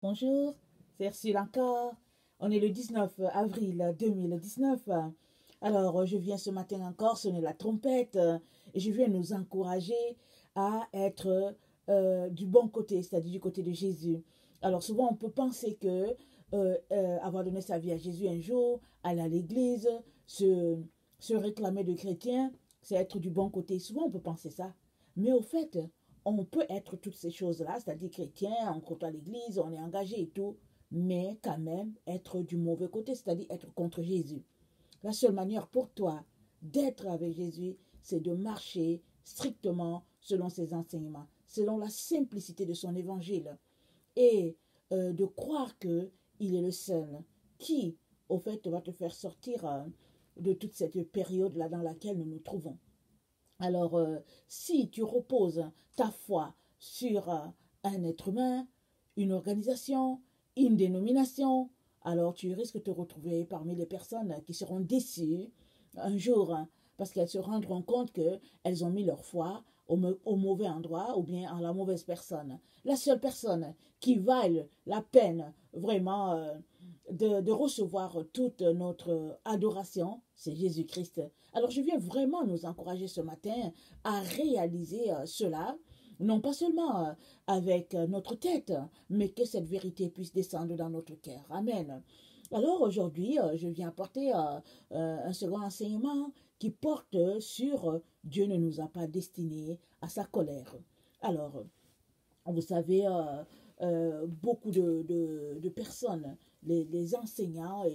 Bonjour, c'est Ursule encore. On est le 19 avril 2019. Alors, je viens ce matin encore sonner la trompette et je viens nous encourager à être du bon côté, c'est-à-dire du côté de Jésus. Alors, souvent, on peut penser que avoir donné sa vie à Jésus un jour, aller à l'église, se, se réclamer de chrétien, c'est être du bon côté. Souvent, on peut penser ça. Mais au fait, on peut être toutes ces choses-là, c'est-à-dire chrétien, on côtoie l'église, on est engagé et tout, mais quand même être du mauvais côté, c'est-à-dire être contre Jésus. La seule manière pour toi d'être avec Jésus, c'est de marcher strictement selon ses enseignements, selon la simplicité de son évangile et de croire que il est le seul qui, au fait, va te faire sortir de toute cette période-là dans laquelle nous nous trouvons. Alors, si tu reposes ta foi sur un être humain, une organisation, une dénomination, alors tu risques de te retrouver parmi les personnes qui seront déçues un jour parce qu'elles se rendront compte qu'elles ont mis leur foi au mauvais endroit ou bien à la mauvaise personne. La seule personne qui vaille la peine vraiment de recevoir toute notre adoration, c'est Jésus-Christ. Alors je viens vraiment nous encourager ce matin à réaliser cela, non pas seulement avec notre tête, mais que cette vérité puisse descendre dans notre cœur. Amen. Alors aujourd'hui, je viens apporter un second enseignement qui porte sur Dieu ne nous a pas destinés à sa colère. Alors, vous savez, beaucoup de personnes, les enseignants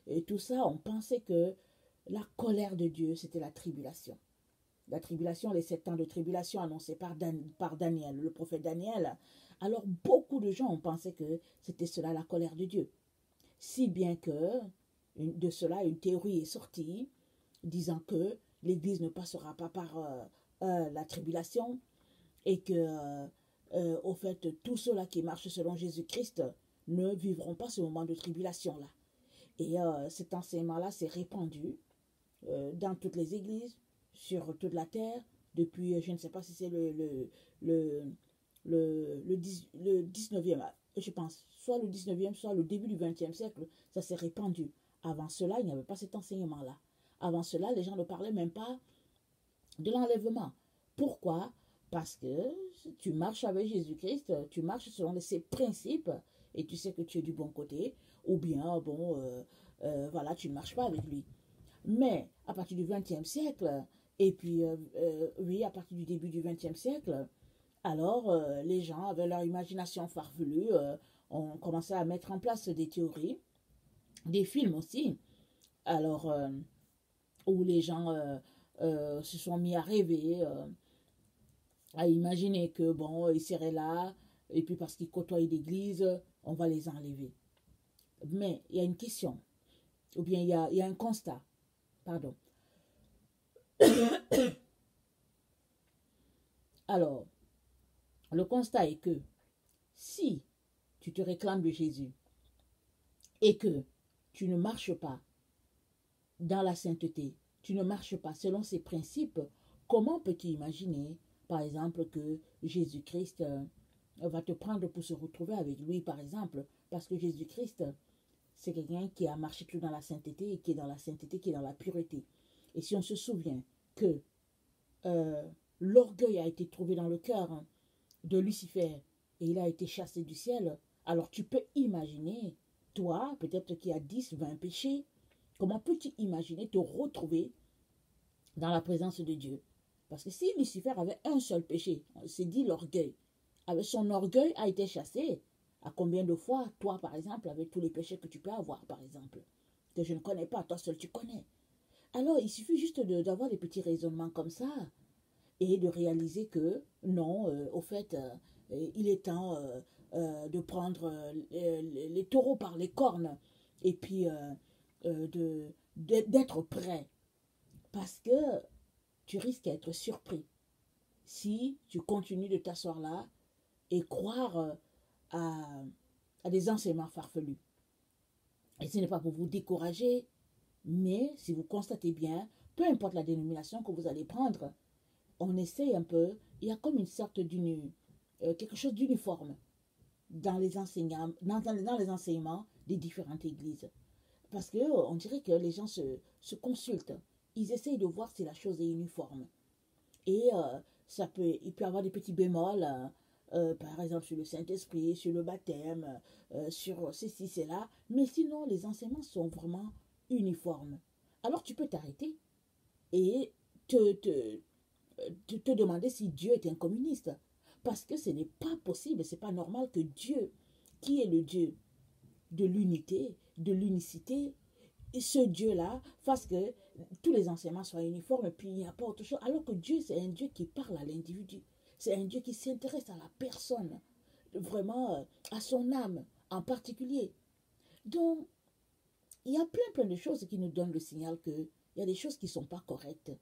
et tout ça, ont pensé que la colère de Dieu, c'était la tribulation. La tribulation, les 7 ans de tribulation annoncés par Daniel, le prophète Daniel. Alors, beaucoup de gens ont pensé que c'était cela la colère de Dieu. Si bien que de cela, une théorie est sortie disant que l'Église ne passera pas par la tribulation et que, au fait, tous ceux-là qui marchent selon Jésus-Christ ne vivront pas ce moment de tribulation-là. Et cet enseignement-là s'est répandu dans toutes les églises, sur toute la terre, depuis, je ne sais pas si c'est le 19e, je pense, soit le 19e, soit le début du 20e siècle, ça s'est répandu. Avant cela, il n'y avait pas cet enseignement-là. Avant cela, les gens ne parlaient même pas de l'enlèvement. Pourquoi? Parce que tu marches avec Jésus-Christ, tu marches selon ses principes et tu sais que tu es du bon côté, ou bien, bon, voilà, tu ne marches pas avec lui. Mais à partir du 20e siècle, et puis, oui, à partir du début du 20e siècle, alors les gens, avec leur imagination farfelue, ont commencé à mettre en place des théories, des films aussi, alors où les gens se sont mis à rêver, à imaginer que, bon, ils seraient là, et puis parce qu'ils côtoient l'église, on va les enlever. Mais il y a une question, ou bien il y a un constat, pardon. Alors, le constat est que si tu te réclames de Jésus et que tu ne marches pas dans la sainteté, tu ne marches pas selon ses principes, comment peux-tu imaginer, par exemple, que Jésus-Christ va te prendre pour se retrouver avec lui, par exemple, parce que Jésus-Christ, c'est quelqu'un qui a marché tout dans la sainteté et qui est dans la sainteté, qui est dans la pureté. Et si on se souvient que l'orgueil a été trouvé dans le cœur de Lucifer et il a été chassé du ciel, alors tu peux imaginer, toi, peut-être qui as 10, 20 péchés, comment peux-tu imaginer te retrouver dans la présence de Dieu? Parce que si Lucifer avait un seul péché, c'est dit l'orgueil, avec son orgueil a été chassé, à combien de fois, toi par exemple, avec tous les péchés que tu peux avoir par exemple, que je ne connais pas, toi seul tu connais. Alors il suffit juste d'avoir des petits raisonnements comme ça et de réaliser que non, au fait, il est temps de prendre les taureaux par les cornes et puis d'être prêt. Parce que tu risques d'être surpris si tu continues de t'asseoir là et croire à des enseignements farfelus. Et ce n'est pas pour vous décourager, mais si vous constatez bien, peu importe la dénomination que vous allez prendre, on essaye un peu, il y a comme une sorte quelque chose d'uniforme dans les dans les enseignements des différentes églises. Parce qu'on dirait que les gens se consultent. Ils essayent de voir si la chose est uniforme. Et il peut y avoir des petits bémols, par exemple sur le Saint-Esprit, sur le baptême, sur ceci, cela. Mais sinon, les enseignements sont vraiment uniformes. Alors tu peux t'arrêter et te demander si Dieu est un communiste. Parce que ce n'est pas possible, ce n'est pas normal que Dieu, qui est le Dieu de l'unité, de l'unicité, et ce Dieu-là fasse que tous les enseignements soient uniformes et puis il n'y a pas autre chose. Alors que Dieu, c'est un Dieu qui parle à l'individu. C'est un Dieu qui s'intéresse à la personne, vraiment à son âme en particulier. Donc, il y a plein de choses qui nous donnent le signal qu'il y a des choses qui ne sont pas correctes.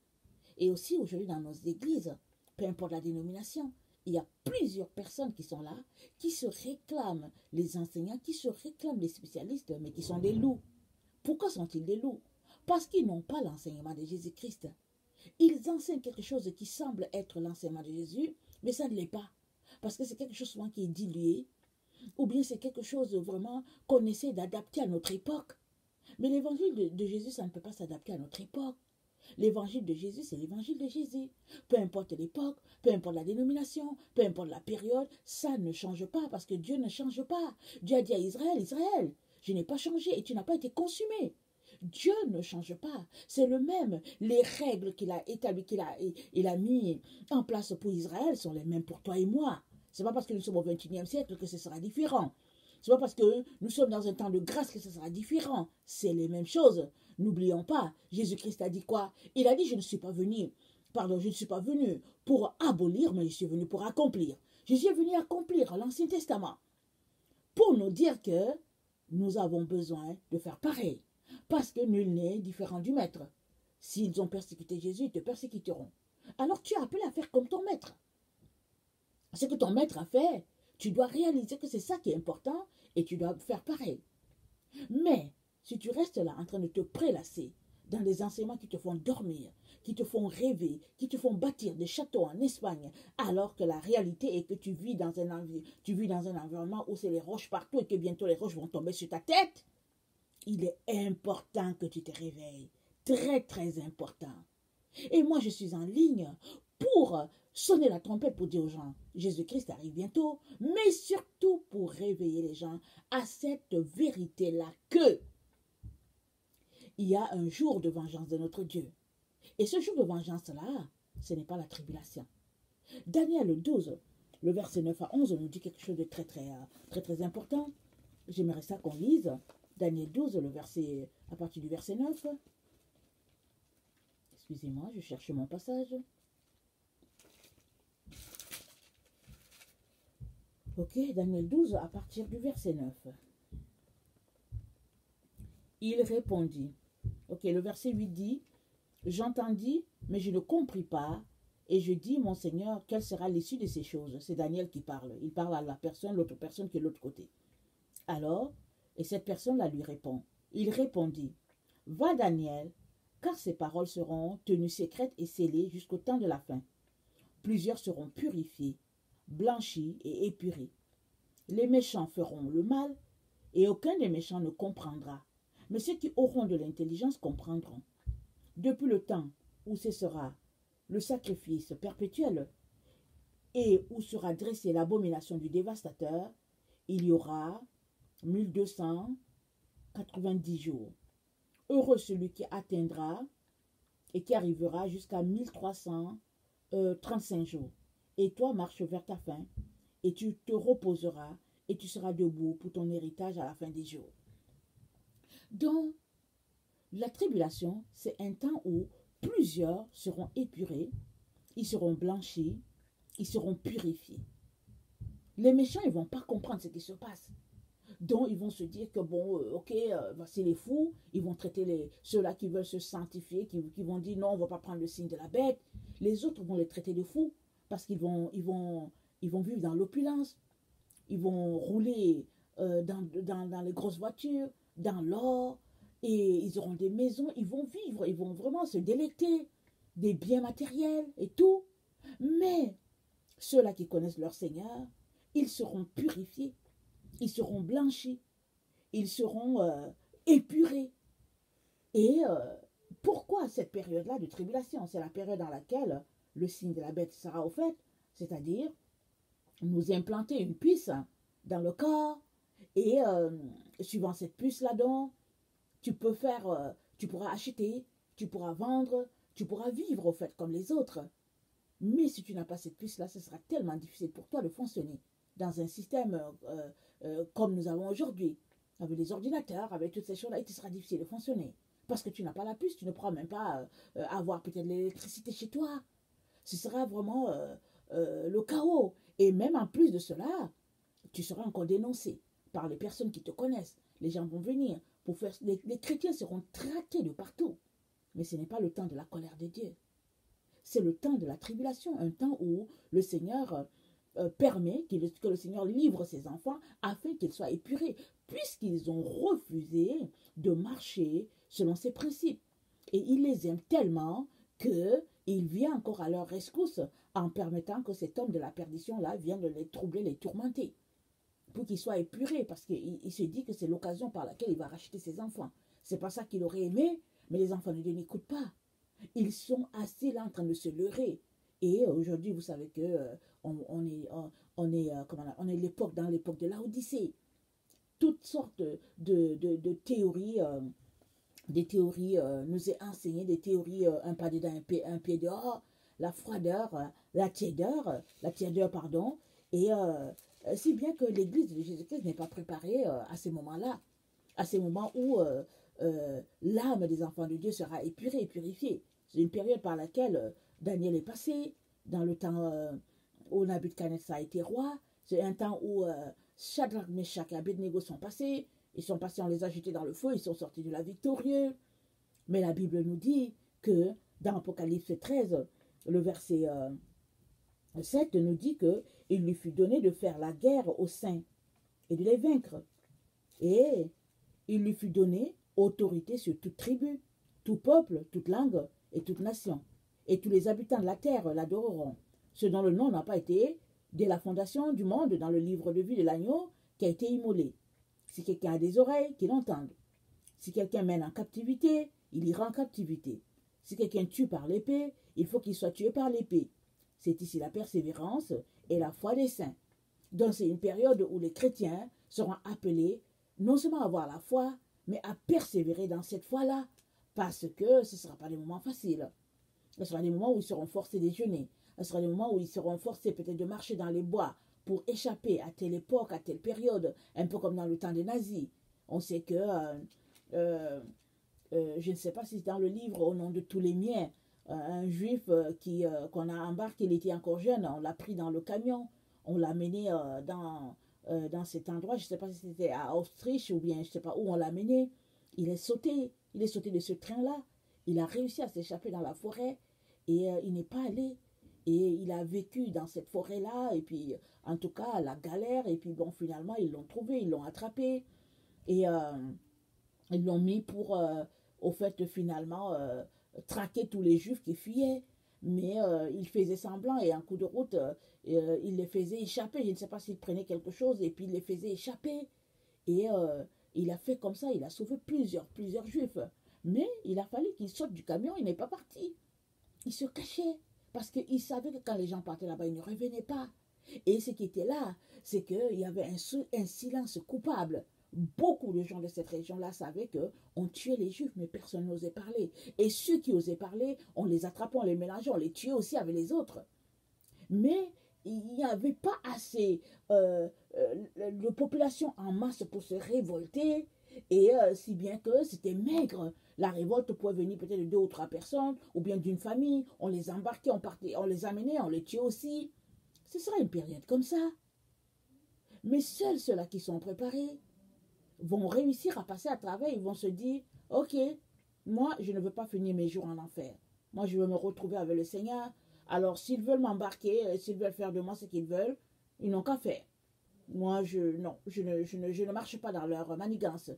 Et aussi aujourd'hui dans nos églises, peu importe la dénomination, il y a plusieurs personnes qui sont là, qui se réclament les enseignants, qui se réclament les spécialistes, mais qui sont des loups. Pourquoi sont-ils des loups? Parce qu'ils n'ont pas l'enseignement de Jésus-Christ. Ils enseignent quelque chose qui semble être l'enseignement de Jésus, mais ça ne l'est pas. Parce que c'est quelque chose souvent qui est dilué, ou bien c'est quelque chose vraiment qu'on essaie d'adapter à notre époque. Mais l'évangile de Jésus, ça ne peut pas s'adapter à notre époque. L'évangile de Jésus, c'est l'évangile de Jésus. Peu importe l'époque, peu importe la dénomination, peu importe la période, ça ne change pas parce que Dieu ne change pas. Dieu a dit à Israël, Israël, je n'ai pas changé et tu n'as pas été consumé. Dieu ne change pas. C'est le même. Les règles qu'il a établies, il a mis en place pour Israël sont les mêmes pour toi et moi. Ce n'est pas parce que nous sommes au XXIe siècle que ce sera différent. Ce n'est pas parce que nous sommes dans un temps de grâce que ce sera différent. C'est les mêmes choses. N'oublions pas, Jésus-Christ a dit quoi? Il a dit, je ne suis pas venu pour abolir, mais je suis venu pour accomplir. Jésus est venu accomplir l'Ancien Testament pour nous dire que nous avons besoin de faire pareil. Parce que nul n'est différent du maître. S'ils ont persécuté Jésus, ils te persécuteront. Alors tu es appelé à faire comme ton maître. Ce que ton maître a fait, tu dois réaliser que c'est ça qui est important et tu dois faire pareil. Mais si tu restes là en train de te prélasser dans des enseignements qui te font dormir, qui te font rêver, qui te font bâtir des châteaux en Espagne, alors que la réalité est que tu vis dans un environnement où c'est les roches partout et que bientôt les roches vont tomber sur ta tête, il est important que tu te réveilles. Très, très important. Et moi, je suis en ligne pour sonner la trompette pour dire aux gens, Jésus-Christ arrive bientôt, mais surtout pour réveiller les gens à cette vérité-là que il y a un jour de vengeance de notre Dieu. Et ce jour de vengeance-là, ce n'est pas la tribulation. Daniel 12, le verset 9 à 11, nous dit quelque chose de très, très important. J'aimerais ça qu'on lise. Daniel 12, à partir du verset 9. Excusez-moi, je cherche mon passage. Ok, Daniel 12, à partir du verset 9. Il répondit. Ok, le verset 8 dit, j'entendis, mais je ne compris pas, et je dis, mon Seigneur, quelle sera l'issue de ces choses? C'est Daniel qui parle. Il parle à l'autre personne qui est de l'autre côté. Alors, et cette personne-là lui répond. Il répondit, va Daniel, car ces paroles seront tenues secrètes et scellées jusqu'au temps de la fin. Plusieurs seront purifiés, blanchis et épurés. Les méchants feront le mal, et aucun des méchants ne comprendra. Mais ceux qui auront de l'intelligence comprendront. Depuis le temps où cessera le sacrifice perpétuel et où sera dressée l'abomination du dévastateur, il y aura 1290 jours. Heureux celui qui atteindra et qui arrivera jusqu'à 1335 jours. Et toi, marche vers ta fin, et tu te reposeras, et tu seras debout pour ton héritage à la fin des jours. Donc, la tribulation, c'est un temps où plusieurs seront épurés, ils seront blanchis, ils seront purifiés. Les méchants, ils ne vont pas comprendre ce qui se passe. Donc, ils vont se dire que bon, c'est les fous, ils vont traiter ceux-là qui veulent se sanctifier, qui vont dire non, on ne va pas prendre le signe de la bête. Les autres vont les traiter de fous parce qu'ils vont vivre dans l'opulence, ils vont rouler dans les grosses voitures, dans l'or, et ils auront des maisons, ils vont vivre, ils vont vraiment se délecter des biens matériels et tout. Mais ceux-là qui connaissent leur Seigneur, ils seront purifiés. ils seront blanchis, ils seront épurés. Et pourquoi cette période-là de tribulation? C'est la période dans laquelle le signe de la bête sera au fait, c'est-à-dire nous implanter une puce dans le corps et suivant cette puce là-dedans, tu pourras acheter, tu pourras vendre, tu pourras vivre au fait comme les autres. Mais si tu n'as pas cette puce-là, ce sera tellement difficile pour toi de fonctionner dans un système comme nous avons aujourd'hui, avec les ordinateurs, avec toutes ces choses-là, il te sera difficile de fonctionner. Parce que tu n'as pas la puce, tu ne pourras même pas avoir peut-être l'électricité chez toi. Ce sera vraiment le chaos. Et même en plus de cela, tu seras encore dénoncé par les personnes qui te connaissent. Les gens vont venir pour faire. Les chrétiens seront traqués de partout. Mais ce n'est pas le temps de la colère de Dieu. C'est le temps de la tribulation, un temps où le Seigneur permet que le Seigneur livre ses enfants afin qu'ils soient épurés, puisqu'ils ont refusé de marcher selon ses principes. Et il les aime tellement qu'il vient encore à leur rescousse en permettant que cet homme de la perdition-là vienne les troubler, les tourmenter, pour qu'ils soient épurés, parce qu'il se dit que c'est l'occasion par laquelle il va racheter ses enfants. C'est pas ça qu'il aurait aimé, mais les enfants de Dieu n'écoutent pas. Ils sont assez là en train de se leurrer. Et aujourd'hui, vous savez que on est l'époque, dans l'époque de l'Odyssée. Toutes sortes de théories, des théories nous est enseignées, des théories un pas dedans, un pied dehors, la froideur, la tiédeur, pardon, et si bien que l'Église de Jésus-Christ n'est pas préparée à ces moments-là, à ces moments où l'âme des enfants de Dieu sera épurée, purifiée. C'est une période par laquelle Daniel est passé, dans le temps où Nabuchodonosor a été roi. C'est un temps où Shadrach, Meshach et Abednego sont passés. Ils sont passés, on les a jetés dans le feu, ils sont sortis de là victorieux. Mais la Bible nous dit que dans Apocalypse 13, le verset 7 nous dit que il lui fut donné de faire la guerre aux saints et de les vaincre. Et il lui fut donné autorité sur toute tribu, tout peuple, toute langue et toute nation. Et tous les habitants de la terre l'adoreront. Ce dont le nom n'a pas été, dès la fondation du monde, dans le livre de vie de l'agneau, qui a été immolé. Si quelqu'un a des oreilles, qu'il entende. Si quelqu'un mène en captivité, il ira en captivité. Si quelqu'un tue par l'épée, il faut qu'il soit tué par l'épée. C'est ici la persévérance et la foi des saints. Donc c'est une période où les chrétiens seront appelés non seulement à avoir la foi, mais à persévérer dans cette foi-là, parce que ce ne sera pas des moments faciles. Ce sera des moments où ils seront forcés de jeûner. Ce sera des moments où ils seront forcés peut-être de marcher dans les bois pour échapper à telle époque, à telle période, un peu comme dans le temps des nazis. On sait que, je ne sais pas si c'est dans le livre Au nom de tous les miens, un juif qu'on a embarqué, il était encore jeune, on l'a pris dans le camion, on l'a mené dans cet endroit, je ne sais pas si c'était à Autriche ou bien je ne sais pas où on l'a mené. Il est sauté de ce train-là, il a réussi à s'échapper dans la forêt et il n'est pas allé. Et il a vécu dans cette forêt-là, et puis en tout cas la galère, et puis bon, finalement ils l'ont trouvé, ils l'ont attrapé, et ils l'ont mis pour, au fait, finalement, traquer tous les juifs qui fuyaient. Mais il faisait semblant, et en coup de route, il les faisait échapper. Je ne sais pas s'il prenait quelque chose, et puis il les faisait échapper. Et il a fait comme ça, il a sauvé plusieurs juifs. Mais il a fallu qu'il saute du camion, il n'est pas parti. Il se cachait. Parce qu'il savait que quand les gens partaient là-bas, ils ne revenaient pas. Et ce qui était là, c'est qu'il y avait un silence coupable. Beaucoup de gens de cette région-là savaient qu'on tuait les Juifs, mais personne n'osait parler. Et ceux qui osaient parler, on les attrapait, on les mélangeait, on les tuait aussi avec les autres. Mais il n'y avait pas assez de population en masse pour se révolter, et si bien que c'était maigre. La révolte pouvait venir peut-être de 2 ou 3 personnes, ou bien d'une famille. On les embarquait, on les amenait, on les tuait aussi. Ce sera une période comme ça. Mais seuls ceux-là qui sont préparés vont réussir à passer à travers. Ils vont se dire, ok, moi je ne veux pas finir mes jours en enfer. Moi je veux me retrouver avec le Seigneur. Alors s'ils veulent m'embarquer, s'ils veulent faire de moi ce qu'ils veulent, ils n'ont qu'à faire. Moi je ne marche pas dans leur manigance.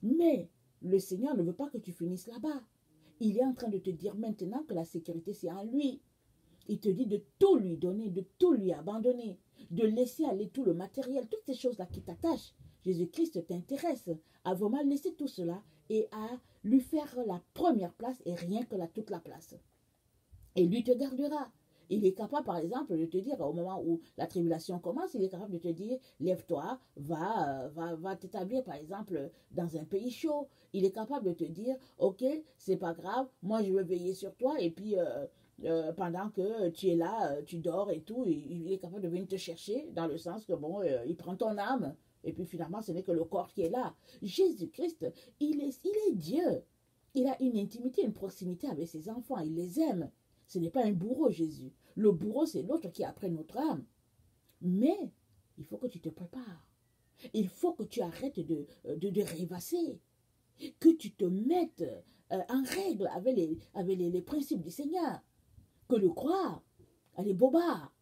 Mais le Seigneur ne veut pas que tu finisses là-bas. Il est en train de te dire maintenant que la sécurité, c'est en lui. Il te dit de tout lui donner, de tout lui abandonner. de laisser aller tout le matériel, toutes ces choses-là qui t'attachent. Jésus-Christ t'intéresse à vraiment laisser tout cela et à lui faire la première place et rien que toute la place. Et lui te gardera. Il est capable, par exemple, de te dire, au moment où la tribulation commence, il est capable de te dire, lève-toi, va t'établir, par exemple, dans un pays chaud. Il est capable de te dire, ok, c'est pas grave, moi je veux veiller sur toi, et puis pendant que tu es là, tu dors et tout, il est capable de venir te chercher, dans le sens que, bon, il prend ton âme, et puis finalement, ce n'est que le corps qui est là. Jésus-Christ, il est Dieu. Il a une intimité, une proximité avec ses enfants, il les aime. Ce n'est pas un bourreau, Jésus. Le bourreau, c'est l'autre qui a pris notre âme. Mais il faut que tu te prépares. Il faut que tu arrêtes de rêvasser. Que tu te mettes en règle avec les principes du Seigneur. Que de croire à des bobards,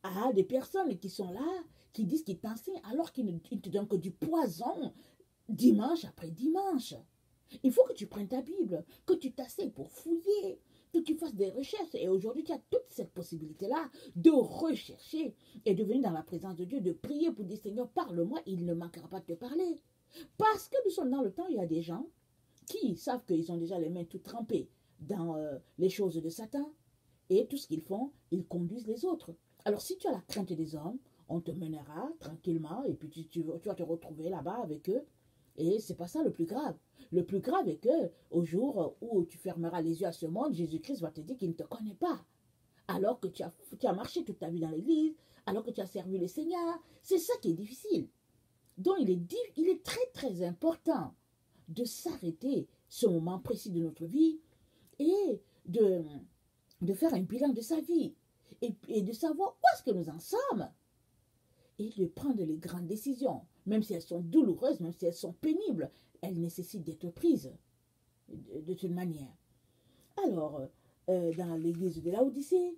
à des personnes qui sont là, qui disent qu'ils t'enseignent alors qu'ils ne te donnent que du poison dimanche après dimanche. Il faut que tu prennes ta Bible, que tu t'asseyes pour fouiller, que tu fasses des recherches. Et aujourd'hui, tu as toute cette possibilité-là de rechercher et de venir dans la présence de Dieu, de prier pour dire, Seigneur, parle-moi, il ne manquera pas de te parler. Parce que nous sommes dans le temps, il y a des gens qui savent qu'ils ont déjà les mains toutes trempées dans les choses de Satan. Et tout ce qu'ils font, ils conduisent les autres. Alors, si tu as la crainte des hommes, on te mènera tranquillement et puis tu vas te retrouver là-bas avec eux. Et c'est pas ça le plus grave. Le plus grave est que au jour où tu fermeras les yeux à ce monde, Jésus-Christ va te dire qu'il ne te connaît pas. Alors que tu as marché toute ta vie dans l'église, alors que tu as servi le Seigneur. C'est ça qui est difficile. Donc il est très très important de s'arrêter ce moment précis de notre vie et de faire un bilan de sa vie et de savoir où est-ce que nous en sommes et de prendre les grandes décisions, même si elles sont douloureuses, même si elles sont pénibles, elles nécessitent d'être prises de toute manière. Alors, dans l'église de Laodicée,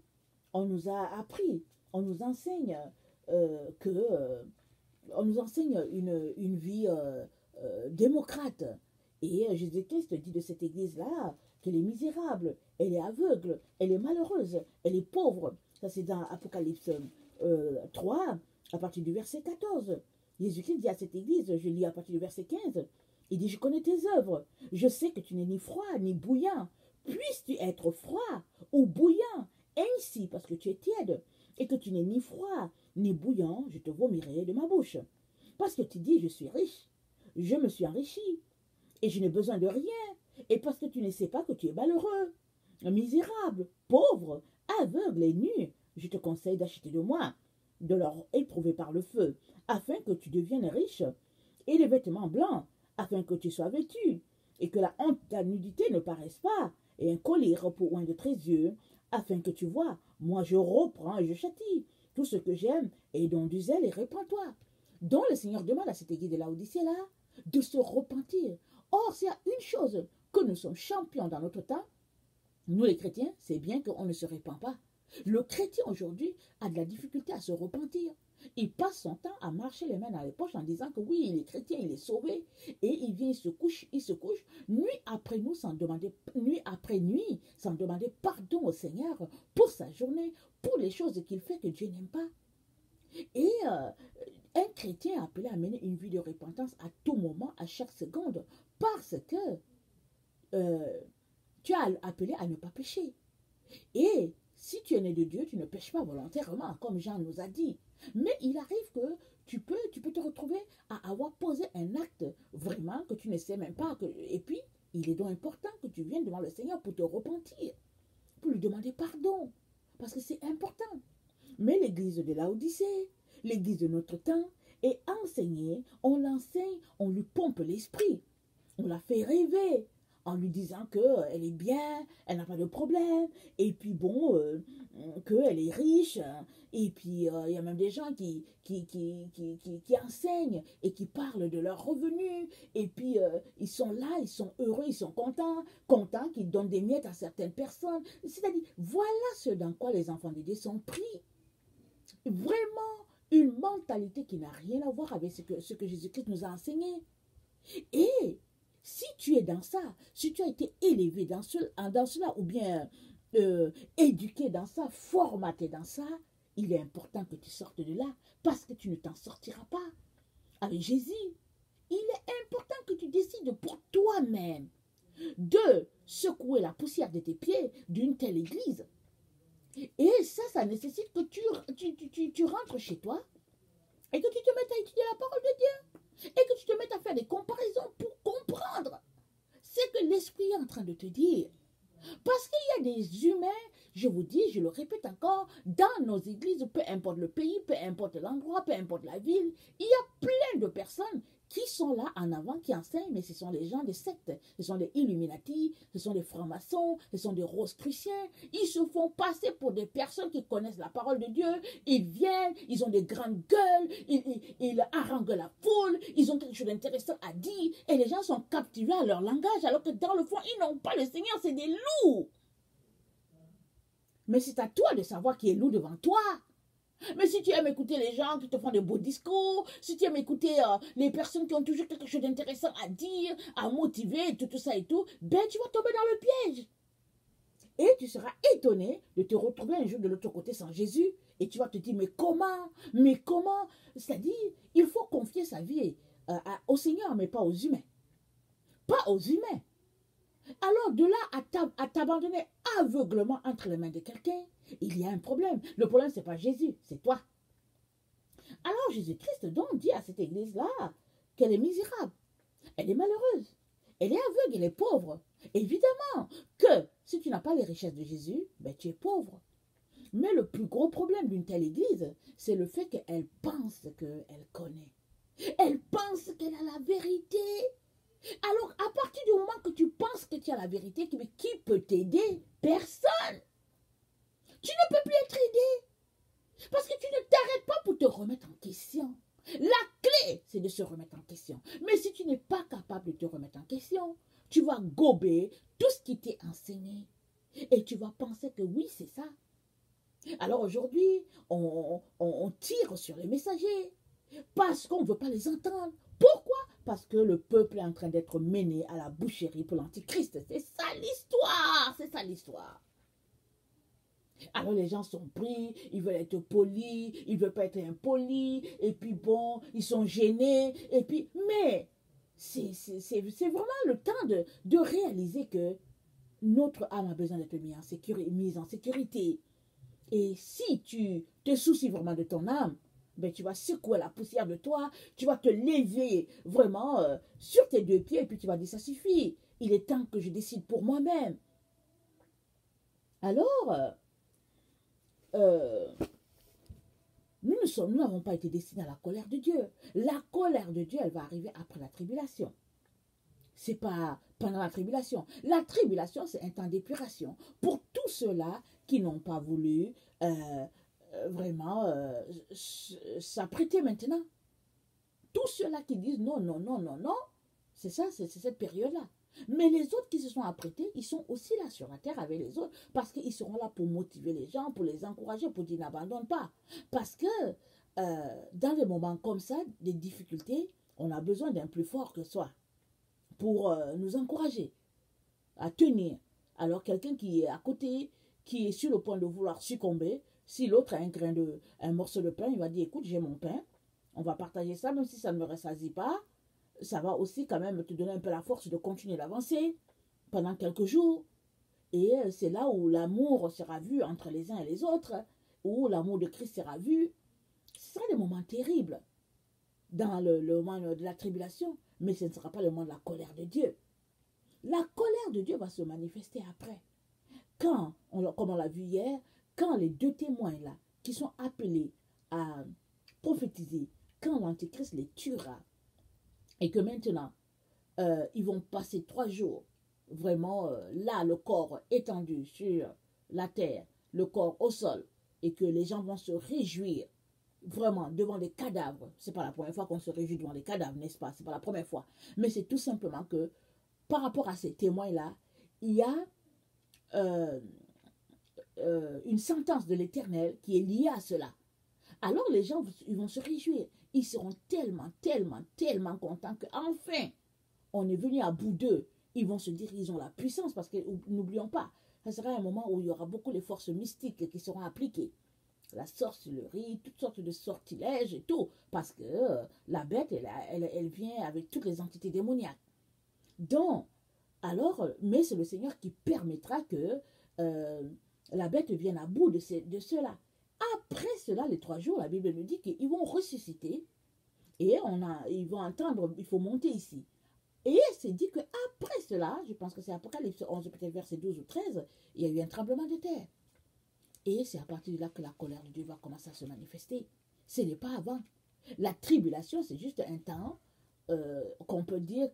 on nous a appris, on nous enseigne on nous enseigne une vie démocrate. Et Jésus-Christ dit de cette église-là qu'elle est misérable, elle est aveugle, elle est malheureuse, elle est pauvre. Ça, c'est dans Apocalypse 3, à partir du verset 14. Jésus-Christ dit à cette église, je lis à partir du verset 15, il dit, je connais tes œuvres, je sais que tu n'es ni froid ni bouillant. Puisses-tu être froid ou bouillant, ainsi parce que tu es tiède, et que tu n'es ni froid ni bouillant, je te vomirai de ma bouche. Parce que tu dis, je suis riche, je me suis enrichi, et je n'ai besoin de rien, et parce que tu ne sais pas que tu es malheureux, misérable, pauvre, aveugle et nu, je te conseille d'acheter de moi, de l'or éprouvé par le feu, afin que tu deviennes riche, et des vêtements blancs, afin que tu sois vêtu, et que la honte de ta nudité ne paraisse pas, et un collier pour oint de tes yeux, afin que tu vois, moi je reprends et je châtie, tout ce que j'aime, et donne du zèle et répands-toi. Donc le Seigneur demande à cette église de Laodicée là, de se repentir. Or, s'il y a une chose que nous sommes champions dans notre temps, nous les chrétiens, c'est bien qu'on ne se répand pas. Le chrétien aujourd'hui a de la difficulté à se repentir. Il passe son temps à marcher les mains dans les poches en disant que oui, il est chrétien, il est sauvé, et il vient, il se couche, nuit après nuit, sans demander pardon au Seigneur pour sa journée, pour les choses qu'il fait que Dieu n'aime pas. Et un chrétien est appelé à mener une vie de repentance à tout moment, à chaque seconde, parce que tu es appelé à ne pas pécher. Et si tu es né de Dieu, tu ne pêches pas volontairement, comme Jean nous a dit. Mais il arrive que tu peux te retrouver à avoir posé un acte vraiment que tu ne sais même pas. Et puis, il est donc important que tu viennes devant le Seigneur pour te repentir, pour lui demander pardon, parce que c'est important. Mais l'église de Laodicée, l'église de notre temps, est enseignée, on l'enseigne, on lui pompe l'esprit, on la fait rêver, en lui disant qu'elle est bien, elle n'a pas de problème, et puis bon, qu'elle est riche, et puis il y a même des gens qui enseignent et qui parlent de leurs revenus, et puis ils sont là, ils sont heureux, ils sont contents qu'ils donnent des miettes à certaines personnes. C'est-à-dire, voilà ce dans quoi les enfants de Dieu sont pris. Vraiment une mentalité qui n'a rien à voir avec ce que Jésus-Christ nous a enseigné. Et si tu es dans ça, si tu as été élevé dans cela, ou bien éduqué dans ça, formaté dans ça, il est important que tu sortes de là parce que tu ne t'en sortiras pas. Avec Jésus, il est important que tu décides pour toi-même de secouer la poussière de tes pieds d'une telle église. Et ça nécessite que tu rentres chez toi et que tu te mettes à étudier la parole de Dieu et que tu te mettes à faire des comparaisons pour comprendre ce que l'Esprit est en train de te dire. Parce qu'il y a des humains, je vous dis, je le répète encore, dans nos églises, peu importe le pays, peu importe l'endroit, peu importe la ville, il y a plein de personnes qui sont là en avant, qui enseignent, mais ce sont les gens des sectes, ce sont des Illuminati, ce sont des francs-maçons, ce sont des Rosicruciens. Ils se font passer pour des personnes qui connaissent la parole de Dieu. Ils viennent, ils ont des grandes gueules, ils haranguent la foule, ils ont quelque chose d'intéressant à dire, et les gens sont captivés à leur langage, alors que dans le fond, ils n'ont pas le Seigneur, c'est des loups. Mais c'est à toi de savoir qui est loup devant toi. Mais si tu aimes écouter les gens qui te font des beaux discours, si tu aimes écouter les personnes qui ont toujours quelque chose d'intéressant à dire, à motiver, tout ça et tout, ben tu vas tomber dans le piège. Et tu seras étonné de te retrouver un jour de l'autre côté sans Jésus. Et tu vas te dire, mais comment? C'est-à-dire, il faut confier sa vie au Seigneur, mais pas aux humains. Pas aux humains. Alors de là à t'abandonner aveuglement entre les mains de quelqu'un, il y a un problème. Le problème, ce n'est pas Jésus, c'est toi. Alors Jésus-Christ donc dit à cette église-là qu'elle est misérable, elle est malheureuse, elle est aveugle, elle est pauvre. Évidemment que si tu n'as pas les richesses de Jésus, ben tu es pauvre. Mais le plus gros problème d'une telle église, c'est le fait qu'elle pense qu'elle connaît. Elle pense qu'elle a la vérité. Alors, à partir du moment que tu penses que tu as la vérité, qui peut t'aider? Personne. Tu ne peux plus être aidé. Parce que tu ne t'arrêtes pas pour te remettre en question. La clé, c'est de se remettre en question. Mais si tu n'es pas capable de te remettre en question, tu vas gober tout ce qui t'est enseigné. Et tu vas penser que oui, c'est ça. Alors aujourd'hui, on tire sur les messagers parce qu'on ne veut pas les entendre. Pourquoi? Parce que le peuple est en train d'être mené à la boucherie pour l'antichrist. C'est ça l'histoire. C'est ça l'histoire. Alors les gens sont pris, ils veulent être polis, ils ne veulent pas être impolis, et puis bon, ils sont gênés, et puis, mais c'est vraiment le temps de réaliser que notre âme a besoin d'être mise en sécurité. Et si tu te soucies vraiment de ton âme, ben tu vas secouer la poussière de toi, tu vas te lever vraiment sur tes deux pieds, et puis tu vas dire, ça suffit, il est temps que je décide pour moi-même. Alors, nous n'avons pas été destinés à la colère de Dieu. La colère de Dieu, elle va arriver après la tribulation. C'est pas pendant la tribulation. La tribulation, c'est un temps d'épuration. Pour tous ceux-là qui n'ont pas voulu vraiment s'apprêter maintenant. Tous ceux-là qui disent non, c'est ça, c'est cette période-là. Mais les autres qui se sont apprêtés, ils sont aussi là sur la terre avec les autres parce qu'ils seront là pour motiver les gens, pour les encourager, pour dire n'abandonne pas. Parce que dans des moments comme ça, des difficultés, on a besoin d'un plus fort que soi pour nous encourager à tenir. Alors quelqu'un qui est à côté, qui est sur le point de vouloir succomber, si l'autre a un morceau de pain, il va dire écoute, j'ai mon pain, on va partager ça, même si ça ne me rassasie pas. Ça va aussi quand même te donner un peu la force de continuer d'avancer pendant quelques jours. Et c'est là où l'amour sera vu entre les uns et les autres, où l'amour de Christ sera vu. Ce sera des moments terribles dans le moment de la tribulation, mais ce ne sera pas le moment de la colère de Dieu. La colère de Dieu va se manifester après. Quand, comme on l'a vu hier, quand les deux témoins là, qui sont appelés à prophétiser, quand l'Antéchrist les tuera, et que maintenant, ils vont passer 3 jours, vraiment là, le corps étendu sur la terre, le corps au sol, et que les gens vont se réjouir vraiment devant les cadavres. C'est pas la première fois qu'on se réjouit devant les cadavres, n'est-ce pas? C'est pas la première fois. Mais c'est tout simplement que, par rapport à ces témoins-là, il y a une sentence de l'Éternel qui est liée à cela. Alors les gens, ils vont se réjouir. Ils seront tellement contents qu'enfin, on est venu à bout d'eux. Ils vont se dire qu'ils ont la puissance parce que, n'oublions pas, ça sera un moment où il y aura beaucoup de forces mystiques qui seront appliquées. la sorcellerie, toutes sortes de sortilèges et tout, parce que la bête, elle vient avec toutes les entités démoniaques. Donc, alors, mais c'est le Seigneur qui permettra que la bête vienne à bout de cela. Après cela, les 3 jours, la Bible nous dit qu'ils vont ressusciter et ils vont entendre, il faut monter ici. Et c'est dit qu'après cela, je pense que c'est Apocalypse 11, peut-être verset 12 ou 13, il y a eu un tremblement de terre. Et c'est à partir de là que la colère de Dieu va commencer à se manifester. Ce n'est pas avant. La tribulation, c'est juste un temps qu'on peut dire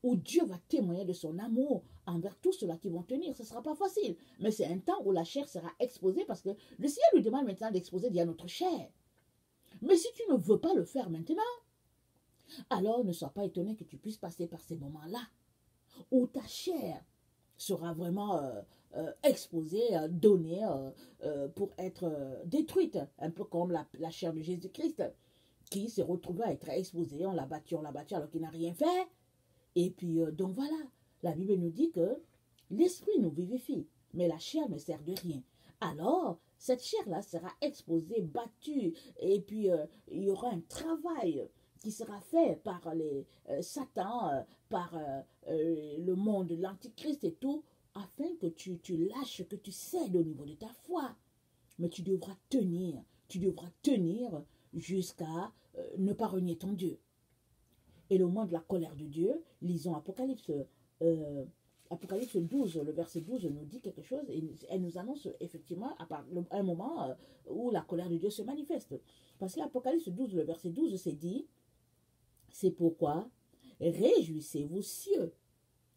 où Dieu va témoigner de son amour envers tous ceux-là qui vont tenir. Ce ne sera pas facile. Mais c'est un temps où la chair sera exposée parce que le Seigneur nous demande maintenant d'exposer déjà notre chair. Mais si tu ne veux pas le faire maintenant, alors ne sois pas étonné que tu puisses passer par ces moments-là où ta chair sera vraiment exposée, donnée pour être détruite, un peu comme la chair de Jésus-Christ qui s'est retrouvée à être exposée, on l'a battu alors qu'il n'a rien fait. Et puis, donc voilà, la Bible nous dit que l'esprit nous vivifie, mais la chair ne sert de rien. Alors, cette chair-là sera exposée, battue, et puis il y aura un travail qui sera fait par les Satan, par le monde de l'Antichrist et tout, afin que tu lâches, que tu cèdes au niveau de ta foi. Mais tu devras tenir jusqu'à ne pas renier ton Dieu. Et le moment de la colère de Dieu, lisons Apocalypse 12, le verset 12 nous dit quelque chose et elle nous annonce effectivement un moment où la colère de Dieu se manifeste. Parce que l'Apocalypse 12, le verset 12, c'est dit, c'est pourquoi réjouissez-vous cieux.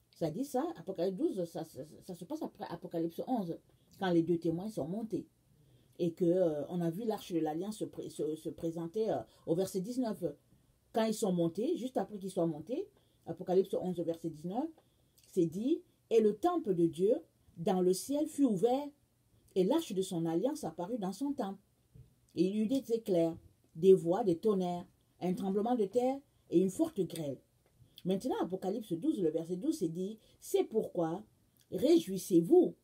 Ça dit ça, Apocalypse 12, ça se passe après Apocalypse 11, quand les 2 témoins sont montés. Et qu'on a vu l'arche de l'Alliance se présenter au verset 19. Quand ils sont montés, juste après qu'ils soient montés, Apocalypse 11, verset 19, c'est dit, et le temple de Dieu dans le ciel fut ouvert, et l'arche de son alliance apparut dans son temple. Et il y eut des éclairs, des voix, des tonnerres, un tremblement de terre et une forte grêle. Maintenant, Apocalypse 12, le verset 12, c'est dit, c'est pourquoi réjouissez-vous,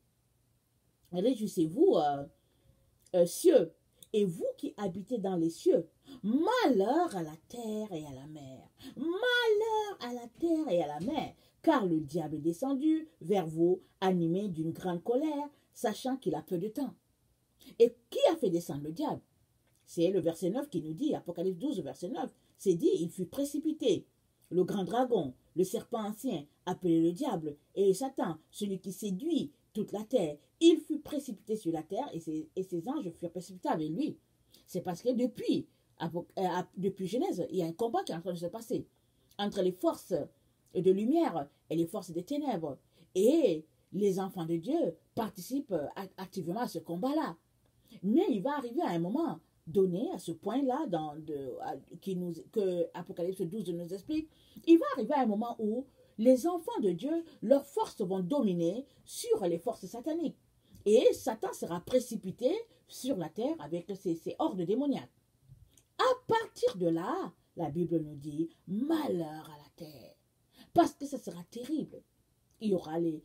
cieux, et vous qui habitez dans les cieux, malheur à la terre et à la mer, malheur à la terre et à la mer, car le diable est descendu vers vous, animé d'une grande colère, sachant qu'il a peu de temps. Et qui a fait descendre le diable? C'est le verset 9 qui nous dit, Apocalypse 12, verset 9, c'est dit, il fut précipité, le grand dragon, le serpent ancien, appelé le diable, et Satan, celui qui séduit toute la terre, il fut précipité sur la terre et ses anges furent précipités avec lui. C'est parce que depuis Genèse, il y a un combat qui est en train de se passer entre les forces de lumière et les forces des ténèbres. Et les enfants de Dieu participent activement à ce combat-là. Mais il va arriver à un moment donné, à ce point-là, que Apocalypse 12 nous explique, il va arriver à un moment où les enfants de Dieu, leurs forces vont dominer sur les forces sataniques. Et Satan sera précipité sur la terre avec ses hordes démoniaques. À partir de là, la Bible nous dit, malheur à la terre. Parce que ça sera terrible. Il y aura les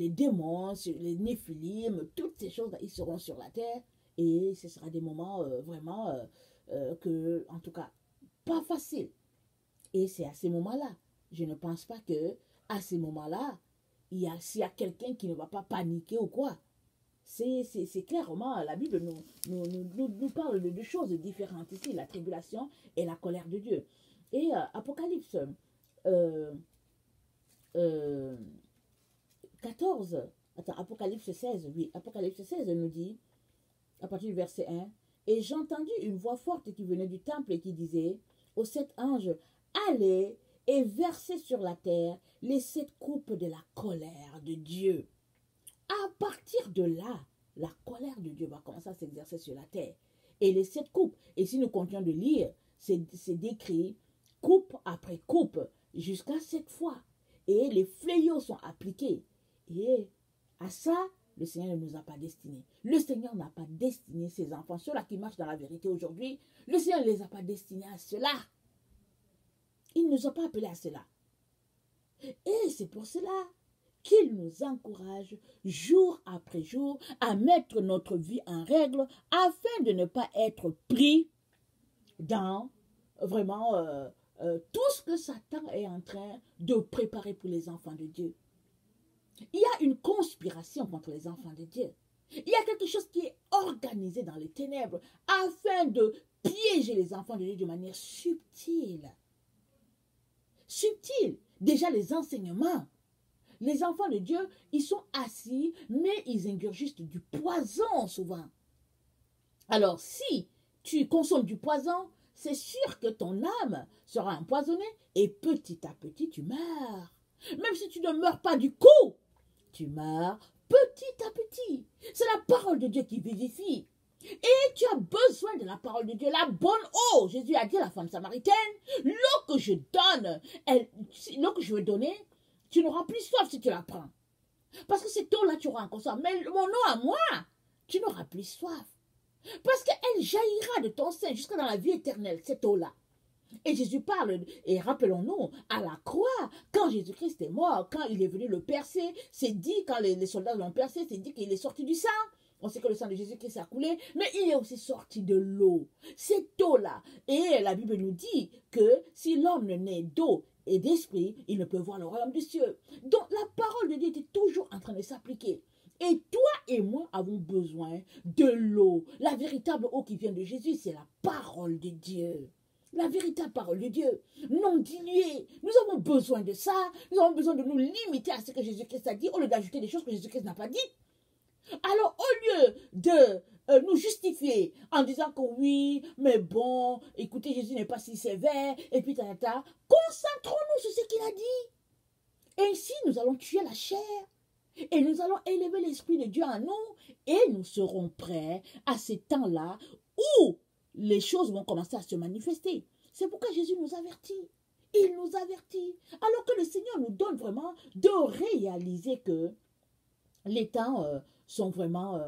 démons, les néphilim, toutes ces choses, ils seront sur la terre. Et ce sera des moments vraiment, en tout cas, pas faciles. Et c'est à ces moments-là, je ne pense pas que à ces moments-là, s'il y a quelqu'un qui ne va pas paniquer ou quoi. C'est clairement, la Bible nous parle de 2 choses différentes ici, la tribulation et la colère de Dieu. Et Apocalypse 14, Apocalypse 16, oui, Apocalypse 16 nous dit, à partir du verset 1, et j'entendis une voix forte qui venait du temple et qui disait aux 7 anges, allez et versez sur la terre les 7 coupes de la colère de Dieu. À partir de là, la colère de Dieu va commencer à s'exercer sur la terre. Et les 7 coupes, et si nous continuons de lire, c'est décrit coupe après coupe, jusqu'à 7 fois. Et les fléaux sont appliqués. Et à ça, le Seigneur ne nous a pas destinés. Le Seigneur n'a pas destiné ses enfants, ceux-là qui marchent dans la vérité aujourd'hui, le Seigneur ne les a pas destinés à cela. Il ne nous a pas appelés à cela. Et c'est pour cela qu'il nous encourage jour après jour à mettre notre vie en règle afin de ne pas être pris dans vraiment tout ce que Satan est en train de préparer pour les enfants de Dieu. Il y a une conspiration contre les enfants de Dieu. Il y a quelque chose qui est organisé dans les ténèbres afin de piéger les enfants de Dieu de manière subtile. Subtile. Déjà les enseignements. Les enfants de Dieu, ils sont assis, mais ils ingurgitent du poison souvent. Alors si tu consommes du poison, c'est sûr que ton âme sera empoisonnée et petit à petit tu meurs. Même si tu ne meurs pas du coup, tu meurs petit à petit. C'est la parole de Dieu qui vivifie. Et tu as besoin de la parole de Dieu, la bonne eau. Jésus a dit à la femme samaritaine, l'eau que je donne, l'eau que je vais donner, tu n'auras plus soif si tu la prends. Parce que cette eau-là, tu auras encore soif. Mais mon eau à moi, tu n'auras plus soif. Parce qu'elle jaillira de ton sein jusqu'à dans la vie éternelle, cette eau-là. Et Jésus parle, et rappelons-nous, à la croix, quand Jésus-Christ est mort, quand il est venu le percer, c'est dit, quand les soldats l'ont percé, c'est dit qu'il est sorti du sang. On sait que le sang de Jésus-Christ a coulé, mais il est aussi sorti de l'eau. Cette eau-là. Et la Bible nous dit que si l'homme ne naît d'eau et d'esprit, il ne peut voir le royaume des cieux. Donc la parole de Dieu est toujours en train de s'appliquer. Et toi et moi avons besoin de l'eau. La véritable eau qui vient de Jésus, c'est la parole de Dieu. La véritable parole de Dieu, non diluée. Nous avons besoin de ça. Nous avons besoin de nous limiter à ce que Jésus-Christ a dit, au lieu d'ajouter des choses que Jésus-Christ n'a pas dites. Alors, au lieu de nous justifier en disant que oui, mais bon, écoutez, Jésus n'est pas si sévère, et puis concentrons-nous sur ce qu'il a dit. Ainsi, nous allons tuer la chair, et nous allons élever l'Esprit de Dieu en nous, et nous serons prêts à ces temps-là où les choses vont commencer à se manifester. C'est pourquoi Jésus nous avertit. Il nous avertit. Alors que le Seigneur nous donne vraiment de réaliser que les temps sont vraiment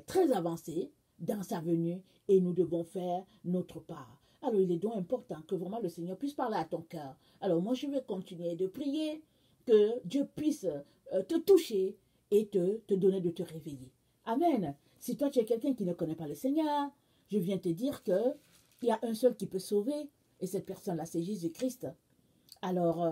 très avancés dans sa venue et nous devons faire notre part. Alors il est donc important que vraiment le Seigneur puisse parler à ton cœur. Alors moi je vais continuer de prier que Dieu puisse te toucher et te donner de te réveiller. Amen. Si toi tu es quelqu'un qui ne connaît pas le Seigneur, je viens te dire qu'il y a un seul qui peut sauver et cette personne-là c'est Jésus-Christ. Alors,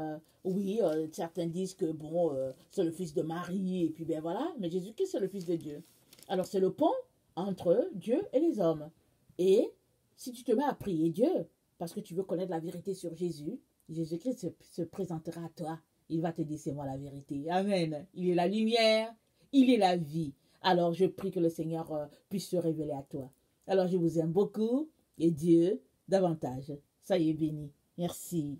oui, certains disent que, bon, c'est le fils de Marie, et puis ben voilà, mais Jésus-Christ, c'est le fils de Dieu. Alors, c'est le pont entre Dieu et les hommes. Et si tu te mets à prier Dieu, parce que tu veux connaître la vérité sur Jésus, Jésus-Christ se présentera à toi. Il va te dire, c'est moi la vérité. Amen. Il est la lumière, il est la vie. Alors, je prie que le Seigneur puisse se révéler à toi. Alors, je vous aime beaucoup, et Dieu davantage. Soyez bénis. Merci.